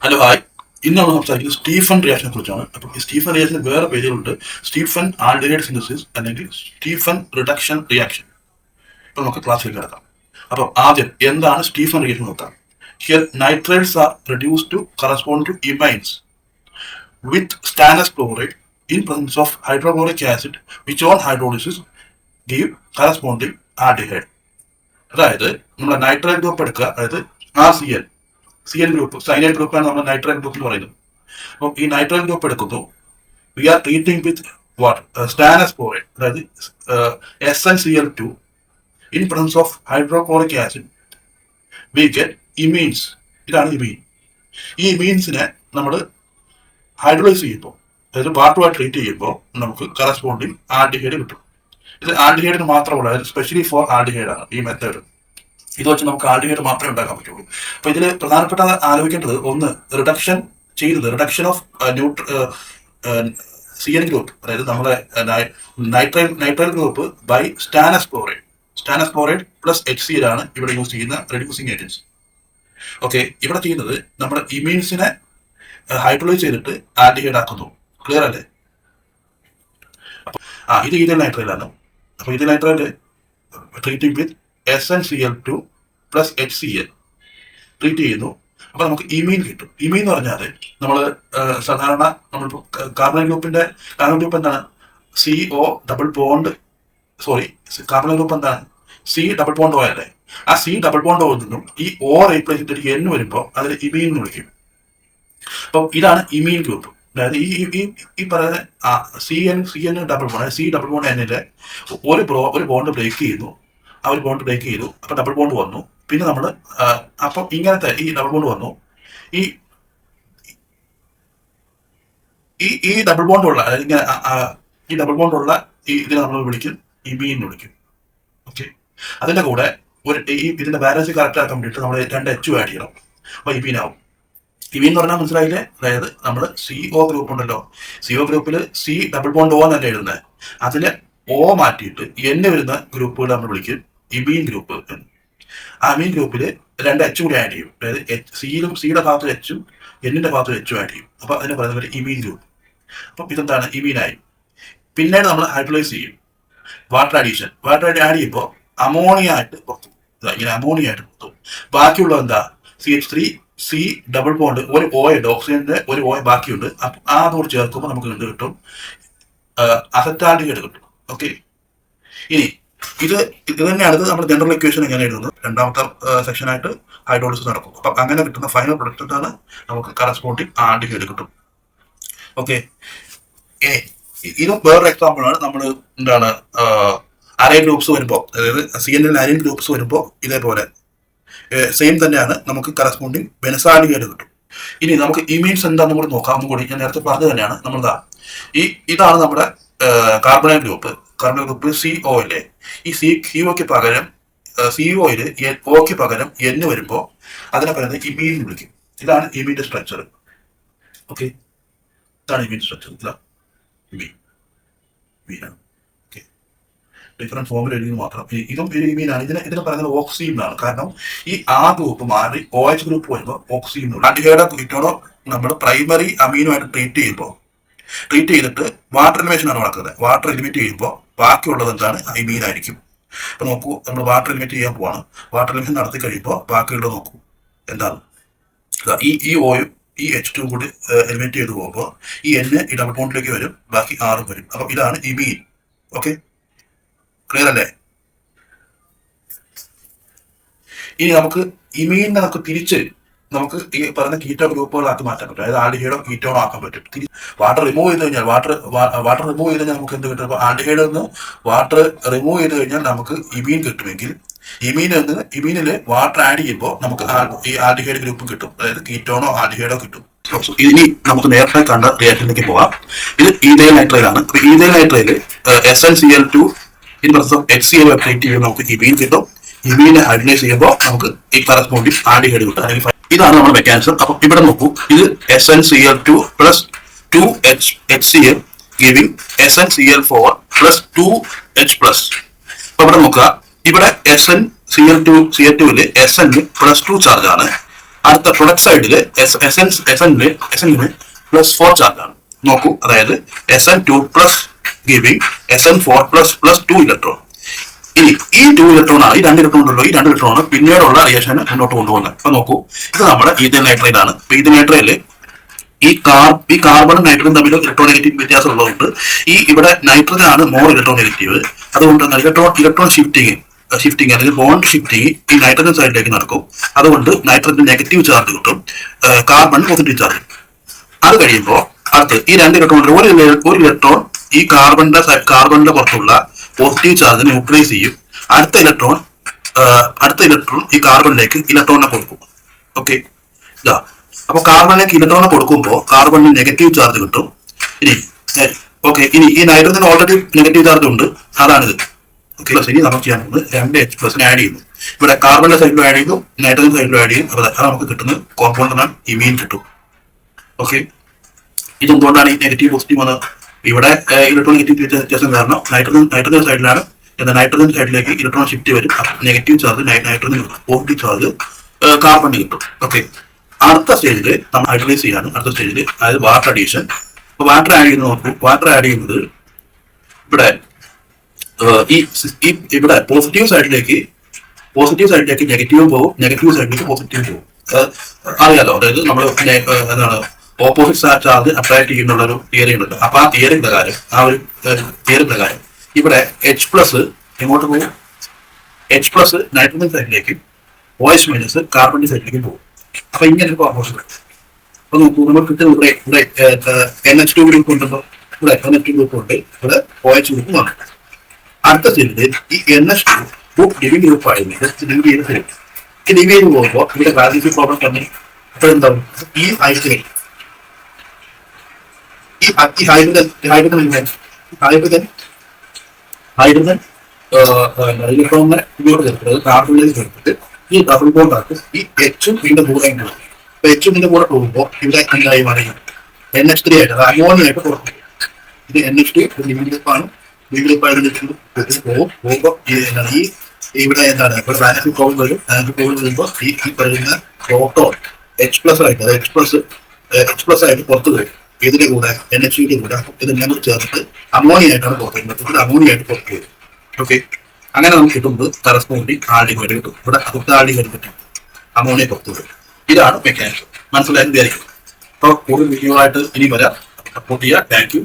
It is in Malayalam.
Hello hi. ഇന്ന് നമ്മൾ സംസാരിക്കുന്നത് സ്റ്റീഫൻ റിയാക്ഷനെ കുറിച്ചാണ്. അപ്പോൾ ഈ സ്റ്റീഫൻ റിയാക്ഷന് വേറെ പേരുകളുണ്ട്. സ്റ്റീഫൻ ആൽഡിഹൈഡ് സിന്തസിസ് അല്ലെങ്കിൽ സ്റ്റീഫൻ റിഡക്ഷൻ റിയാക്ഷൻ. ഇപ്പോൾ നമുക്ക് ക്ലാസ്സിലേക്ക് കിടക്കാം. അപ്പോൾ ആദ്യം എന്താണ് സ്റ്റീഫൻ റിയാക്ഷൻ നോക്കാം. Here nitrides are reduce to correspond to imines with stannous chloride in presence of hydrochloric acid which on hydrolysis give corresponding aldehyde. അതായത് നമ്മുടെ നൈട്രൈഡ് ഗ്രൂപ്പ് എടുക്കുക, അതായത് CN ഗ്രൂപ്പ്, സൈനൈഡ് ഗ്രൂപ്പാണ് നമ്മൾ നൈട്രൈൽ ഗ്രൂപ്പ് എന്ന് പറയുന്നത്. അപ്പോൾ ഈ നൈട്രൈൽ ഗ്രൂപ്പ് എടുക്കുന്നു, we are treating with what stannous chloride, അതായത് SnCl2 in presence of hydrochloric acid we get imines. ഇതാണ് ഇമീൻ. ഈ ഇമീൻസിനെ നമ്മൾ ഹൈഡ്രോളൈസ് ചെയ്യുമ്പോൾ, അതായത് വാട്ടറുമായി ട്രീറ്റ് ചെയ്യുമ്പോൾ നമുക്ക് കറസ്പോണ്ടിങ് ആൽഡിഹൈഡ് കിട്ടും. ഇത് ആൽഡിഹൈഡിന് മാത്രമുള്ള, അതായത് സ്പെഷ്യലി ഫോർ ആൽഡിഹൈഡ് ആണ് ഈ മെത്തേഡ്. ഇത് വെച്ച് നമുക്ക് ആൽഡിഹൈഡ് മാത്രമേ ഉണ്ടാക്കാൻ പറ്റുള്ളൂ. അപ്പൊ ഇതിൽ പ്രധാനപ്പെട്ട ആലോചിക്കേണ്ടത്, ഒന്ന് റിഡക്ഷൻ ഓഫ് CN ഗ്രൂപ്പ്, അതായത് നമ്മുടെ nitrile group by stannous chloride plus HCl ആണ് ഇവിടെ യൂസ് ചെയ്യുന്ന റെഡ്യൂസിങ് ഏജൻസ്. ഓക്കെ, ഇവിടെ ചെയ്യുന്നത് നമ്മുടെ ഇമീൻസിനെ ഹൈഡ്രോളൈസ് ചെയ്തിട്ട് ആൽഡിഹൈഡ് ആക്കുന്നു. ക്ലിയർ അല്ലേ? ഇത് ഈഥൈൽ നൈട്രൈലാണ്. അപ്പൊ ഈഥൈൽ നൈട്രൈൽ ട്രീറ്റിംഗ് വിത്ത് SnCl2 പ്ലസ് HCl ട്രീറ്റ് ചെയ്യുന്നു. അപ്പൊ നമുക്ക് ഇമീൻ കിട്ടും. ഇമീൻ എന്ന് പറഞ്ഞാൽ നമ്മൾ സാധാരണ നമ്മളിപ്പോൾ കാർബൺ ഗ്രൂപ്പ് എന്താണ്? കാർബൺ ഗ്രൂപ്പ് എന്താണ്? C+O അല്ലേ? ആ C+O നിന്നും ഈ O റീപ്ലേസ് ചെയ്തിട്ട് N വരുമ്പോൾ അതിൽ ഇമീൻ എന്ന് വിളിക്കും. അപ്പം ഇതാണ് ഇമീൻ ഗ്രൂപ്പ്. അതായത് ഈ പറയുന്ന C+N ഒരു ബോണ്ട് ബ്രേക്ക് ചെയ്യുന്നു. അപ്പൊ ഡബിൾ ബോണ്ട് വന്നു. പിന്നെ നമ്മൾ അപ്പം ഇങ്ങനത്തെ ഈ ഡബിൾ ബോണ്ട് വന്നു. ഈ ഡബിൾ ബോണ്ട് ഉള്ള, അതായത് ഇങ്ങനെ ഈ ഡബിൾ ബോണ്ട് ഉള്ള ഇതിനെ നമ്മൾ വിളിക്കും ഇമീൻ എന്ന് വിളിക്കും. ഓക്കെ, അതിന്റെ കൂടെ ഇതിന്റെ ബാലൻസ് കറക്റ്റ് ആക്കാൻ വേണ്ടിയിട്ട് നമ്മൾ 2 H ആഡ് ചെയ്യണം. അപ്പൊ ഇമീൻ ആവും. ഇമീൻ എന്ന് പറഞ്ഞാൽ മനസ്സിലായില്ലേ? അതായത് നമ്മൾ CO ഗ്രൂപ്പ് ഉണ്ടല്ലോ, CO ഗ്രൂപ്പിൽ C+O എന്നല്ല എഴുതുന്നത്. അതിലെ O മാറ്റിയിട്ട് N വരുന്ന ഗ്രൂപ്പുകൾ നമ്മൾ വിളിക്കും ഇമീൻ ഗ്രൂപ്പ്. ആ ഇമീൻ ഗ്രൂപ്പിൽ 2 H കൂടി ആഡ് ചെയ്യും. അതായത് സിയുടെ ഭാഗത്ത് Hഉം Nന്റെ ഭാഗത്ത് Hഉം ആഡ് ചെയ്യും. അപ്പൊ അതിനെ പറയുന്നത് ഇമീൻ ഗ്രൂപ്പ്. അപ്പൊ ഇതെന്താണ്? ഇമീനായി. പിന്നീട് നമ്മൾ ഹൈഡ്രോളൈസ് ചെയ്യും. വാട്ടർ ആഡ് ചെയ്യുമ്പോൾ അമോണിയ ആയിട്ട് പുറത്തു, ഇങ്ങനെ അമോണിയ ആയിട്ട് പുറത്തു. ബാക്കിയുള്ളത് എന്താ? CH3 C+, ഒരു ഓയുണ്ട്, ഓക്സിജന്റെ ഒരു ഓയ ബാക്കിയുണ്ട്. അപ്പൊ അതോട് ചേർക്കുമ്പോൾ നമുക്ക് എന്ത് കിട്ടും? അസറ്റാൽഡിഹൈഡ് കിട്ടും. ഓക്കെ, ഇനി ഇത് തന്നെയാണ് നമ്മൾ ജനറൽ ഇക്വേഷൻ എങ്ങനെ എഴുതുന്നത്. രണ്ടാമത്തെ സെക്ഷനായിട്ട് ഹൈഡ്രോളിസിസ് നടക്കും. അപ്പൊ അങ്ങനെ കിട്ടുന്ന ഫൈനൽ പ്രൊഡക്റ്റ് ആണ് നമുക്ക് കറസ്പോണ്ടിങ് ആൽഡിഹൈഡ് കിട്ടും. ഓക്കെ, ഇതും വേറൊരു എക്സാമ്പിൾ ആണ്. നമ്മൾ എന്താണ് അരൈൻ ഗ്രൂപ്പ്സ് വരുമ്പോൾ, അതായത് CN അരൈൻ ഗ്രൂപ്പ്സ് വരുമ്പോൾ ഇതേപോലെ സെയിം തന്നെയാണ് നമുക്ക് കറസ്പോണ്ടിങ് ബെൻസാൽഡിഹൈഡ് കിട്ടും. ഇനി നമുക്ക് ഇമീൻസ് എന്താണെന്ന് കൂടി നോക്കാം. ഒന്നും കൂടി ഞാൻ നേരത്തെ പറഞ്ഞത് തന്നെയാണ്. നമ്മളെന്താ ഇതാണ് നമ്മുടെ കാർബൺ ഗ്രൂപ്പ് CO ഇല്ലേ? ഈ COക്ക് പകരം COയിൽ Oക്ക് പകരം N വരുമ്പോൾ അതിനെ പറയുന്നത് ഇമീൻ എന്ന് വിളിക്കും. ഇതാണ് ഇമീന്റെ സ്ട്രക്ചർ. ഓക്കെ, ഇതാണ് ഇമീൻ സ്ട്രക്ചർ. ഇതാണ് ഇമീനാണ്. ഓക്കെ, ഡിഫറെന്റ് ഫോമിൽ എഴുതി മാത്രം. ഇതും ഒരു ഇമീനാണ്. ഇതിനെ പറയുന്നത് ഓക്സീൻ ആണ്. കാരണം ഈ ഗ്രൂപ്പ് മാറി OH ഗ്രൂപ്പ് വരുമ്പോൾ ഓക്സീൻ. ആൽഡിഹൈഡ് കീറ്റോണോ നമ്മൾ പ്രൈമറി അമീനുമായിട്ട് ട്രീറ്റ് ചെയ്തിട്ട് വാട്ടർ എലിമിനേഷൻ ആണ് നടക്കുന്നത്. വാട്ടർ എലിമിനേറ്റ് ചെയ്യുമ്പോൾ ബാക്കിയുള്ളത് എന്താണ്? ഇമീൻ ആയിരിക്കും. അപ്പൊ നോക്കൂ, നമ്മൾ വാട്ടർ എലിമിനേറ്റ് ചെയ്യാൻ പോവാണ്. വാട്ടർ എലിമിനേഷൻ നടത്തി കഴിയുമ്പോൾ ബാക്കിയുള്ളത് നോക്കൂ എന്താണ്? ഈ ഓയും ഈ H2 കൂടി എലിമിനേറ്റ് ചെയ്ത് പോകുമ്പോൾ ഈ N ഈ ഡബിൾ ബോണ്ടിലേക്ക് വരും, ബാക്കി 6 വരും. അപ്പൊ ഇതാണ് ഇമീൻ. ഓക്കെ, ക്ലിയർ അല്ലേ? ഇനി നമുക്ക് ഇമീനെ നമുക്ക് തിരിച്ച് നമുക്ക് ഈ പറഞ്ഞ കീറ്റോ ഗ്രൂപ്പുകളാക്കി മാറ്റാൻ പറ്റും. അതായത് ആൽഡിഹൈഡോ കീറ്റോണോ ആക്കാൻ പറ്റും. വാട്ടർ റിമൂവ് ചെയ്ത് കഴിഞ്ഞാൽ നമുക്ക് എന്ത് കിട്ടും? ആൽഡിഹൈഡിൽ നിന്ന് വാട്ടർ റിമൂവ് ചെയ്ത് കഴിഞ്ഞാൽ നമുക്ക് ഇമീൻ കിട്ടുമെങ്കിൽ ഇമീനില് വാട്ടർ ആഡ് ചെയ്യുമ്പോൾ നമുക്ക് ഈ ആൽഡിഹൈഡ് ഗ്രൂപ്പ് കിട്ടും. അതായത് കീറ്റോണോ ആൽഡിഹൈഡോ കിട്ടും. ഇനി നമുക്ക് നേരത്തെ കണ്ട റിയാക്ഷനിലേക്ക് പോവാം. ഇത് ഈഥൈൽ നൈട്രൈലാണ്. Ethyl nitrile SnCl2 in presence of HCl treat ചെയ്യുമ്പോൾ നമുക്ക് ഇമീൻ കിട്ടും. ഇമീനെ ഹൈഡ്രോളൈസ് ചെയ്യുമ്പോൾ നമുക്ക് ഈ കറസ്പോണ്ടിങ് ആൽഡിഹൈഡ് കിട്ടും. അല്ലെങ്കിൽ ഇതാണ് നമ്മുടെ മെക്കാനിസം. അപ്പൊ ഇവിടെ നോക്കൂ, ഇത് SnCl2 plus 2HCl giving SnCl4 plus 2H+. അപ്പൊ ഇവിടെ നോക്കുക, ഇവിടെ SnCl2 ല് SN പ്ലസ് 2 ചാർജ് ആണ്. അടുത്ത പ്രൊഡക്റ്റ് സൈഡിൽ എസ് പ്ലസ് 4 ചാർജ് ആണ്. നോക്കൂ, അതായത് SN2 plus giving SN4 plus 2 electron. ഇനി ഈ 2 ഇലക്ട്രോൺ ആണ്, ഈ 2 ഇലക്ട്രോൺ ഉണ്ടല്ലോ, ഈ 2 ഇലക്ട്രോൺ പിന്നീടുള്ള റിയേഷന് മുന്നോട്ട് കൊണ്ടുപോകുന്നത്. അപ്പൊ നോക്കൂ, ഇത് നമ്മുടെ ഈഥൈൽ നൈട്രൈഡ് ആണ്. അപ്പൊ ഈഥൈൽ നൈട്രൈഡില് ഈ കാർബണും നൈട്രജനും തമ്മിൽ ഇലക്ട്രോനെഗറ്റീവ് വ്യത്യാസം ഉള്ളതുകൊണ്ട് ഇവിടെ നൈട്രജൻ ആണ് മോർ ഇലക്ട്രോനെഗറ്റീവ്. അതുകൊണ്ട് ഇലക്ട്രോൺ ഷിഫ്റ്റിംഗ് അല്ലെങ്കിൽ ബോണ്ട് ഷിഫ്റ്റിംഗ് ഈ നൈട്രജൻ സൈഡിലേക്ക് നടക്കും. അതുകൊണ്ട് നൈട്രജൻ നെഗറ്റീവ് ചാർജ് കിട്ടും, കാർബൺ പോസിറ്റീവ് ചാർജ്. അത് കഴിയുമ്പോൾ അടുത്ത് ഈ 2 ഇലക്ട്രോണിൽ ഒരു ഇലക്ട്രോൺ ഈ കാർബണിന്റെ പുറത്തുള്ള പോസിറ്റീവ് ചാർജ് ന്യൂട്രലൈസ് ചെയ്യും. അടുത്ത ഇലക്ട്രോൺ ഈ കാർബണിലേക്ക് ഇലക്ട്രോണിനെ കൊടുക്കും. ഓക്കെ, ഇതാ. അപ്പൊ കാർബണിലേക്ക് ഇലക്ട്രോണിനെ കൊടുക്കുമ്പോൾ കാർബണിന് നെഗറ്റീവ് ചാർജ് കിട്ടും. ഇനി ഈ നൈട്രജൻ ഓൾറെഡി നെഗറ്റീവ് ചാർജ് ഉണ്ട്, അതാണിത്. ഓക്കെ, ഇനി നമുക്ക് ചെയ്യാൻ പോകുന്നത് 2H+ ആഡ് ചെയ്യുന്നു. ഇവിടെ കാർബണിന്റെ സൈഡിലും ആഡ് ചെയ്തു, നൈട്രജൻ സൈഡിലും ആഡ് ചെയ്യും. അപ്പൊ അത് നമുക്ക് കിട്ടുന്നത് കോമ്പൗണ്ടാണ്, ഇമീൻ കിട്ടും. ഓക്കെ, ഇതെന്തുകൊണ്ടാണ് ഈ നെഗറ്റീവ് പോസിറ്റീവ് വന്നത്? ഇവിടെ ഇലക്ട്രോൺ നെഗറ്റീവ് വ്യത്യാസം കാരണം നൈട്രജൻ സൈഡിലാണ്, എന്നാൽ നൈട്രജൻ സൈഡിലേക്ക് ഇലക്ട്രോൺ ഷിഫ്റ്റ് വരും. Negative charge nitrogen, positive charge കാർബണിന് കിട്ടും. ഓക്കെ, അടുത്ത സ്റ്റേജിൽ നമ്മൾ ഹൈഡ്രലൈസ് ചെയ്യാണ്. അടുത്ത സ്റ്റേജിൽ അതായത് വാട്ടർ അഡീഷൻ. അപ്പൊ വാട്ടർ ആഡ് ചെയ്യുന്നത് നോക്കൂ, വാട്ടർ ആഡ് ചെയ്യുന്നത് ഇവിടെ ഇവിടെ പോസിറ്റീവ് സൈഡിലേക്ക് നെഗറ്റീവും പോകും, നെഗറ്റീവ് സൈഡിലേക്ക് പോസിറ്റീവ് പോകും. അറിയാലോ, അതായത് നമ്മൾ എന്താണ് ഓപ്പോസിറ്റ് ചാർജ് അട്രാക്ട് ചെയ്യുന്നുള്ള ഒരു തിയറി ഉണ്ടല്ലോ. അപ്പൊ ആ തിയറി പ്രകാരം ഇവിടെ H+ എങ്ങോട്ട് പോകും? H+ നൈട്രജൻ സൈഡിലേക്കും OH- കാർബൺ സൈഡിലേക്കും പോകും. അപ്പൊ ഇങ്ങനെ ഒരു കോമ്പോസിഷൻ. അപ്പൊ നോക്കൂ, നമ്മൾ കിട്ടുന്ന ഇവിടെ NH2 ഗ്രൂപ്പ് ഉണ്ടല്ലോ, ഇവിടെ NH2 ഗ്രൂപ്പ് ഉണ്ട്, ഇവിടെ OH ഗ്രൂപ്പ് ആണ്. അടുത്ത സ്റ്റേജിൽ ഈ NH2 ഗ്രൂപ്പ് ഡിവിംഗ് ഗ്രൂപ്പ് ആയിരുന്നു, ഡിവിംഗ് ചെയ്ത് തരും. ഈ ഡിവിംഗ് ചെയ്ത് പോകുമ്പോൾ ഇവിടെ വാല്യൂസ് പ്രോബ്ലം തന്നെ. അപ്പൊ എന്താവും? ഈ ഹൈഡ്രജൻ ഇലക്ട്രോണിനെ ഇങ്ങോട്ട് ചേർത്തിട്ട് കാർബണിലേക്ക് ചേർത്തിട്ട് ഈ ഡബിൾ ബോണ്ട് ആക്കും. ഈ H വീണ്ടും കൂടെ പോകും. അപ്പൊ H കൂടെ പോകുമ്പോൾ ഇവിടെ എന്തായി മാറിയും? NH3 ആയിട്ട്, അത് അമോണിയ ആയിട്ട് പുറത്തു. ഇത് NH2 ഗ്രൂപ്പാണ്. ഈ ഗ്രൂപ്പായിട്ട് പോകുമ്പോൾ ഈ ഇവിടെ എന്താണ് ഇവിടെ വാലൻസി പ്രോബ്ലം വരും. വാലൻസി പ്രോബ്ലം വരുമ്പോൾ ഈ പറയുന്ന പ്രോട്ടോൺ H+ ആയിട്ട്, അത് H+ ആയിട്ട് പുറത്തു വരും. ഇതിന്റെ കൂടെ NH2 കൂടെ ഇതെല്ലാം കൂടി ചേർത്ത് അമോണിയ ആയിട്ടാണ് പുറത്തു വരുന്നത്. ഇവിടെ അമോണിയ ആയിട്ട് പുറത്തു വരും. ഓക്കെ, അങ്ങനെ നമുക്ക് കിട്ടുന്നത് കറസ്പോണ്ടിങ് ആൽഡിഹൈഡ് കിട്ടും. ഇവിടെ ആൽഡിഹൈഡ് കിട്ടും, അമോണിയ പുറത്തു വരും. ഇതാണ് മെക്കാനിസം. മനസ്സിലായെന്ന് വിചാരിക്കും. അപ്പോൾ കൂടുതൽ വീഡിയോ ആയിട്ട് ഇനി വരാം. സപ്പോർട്ട് ചെയ്യുക. Thank you.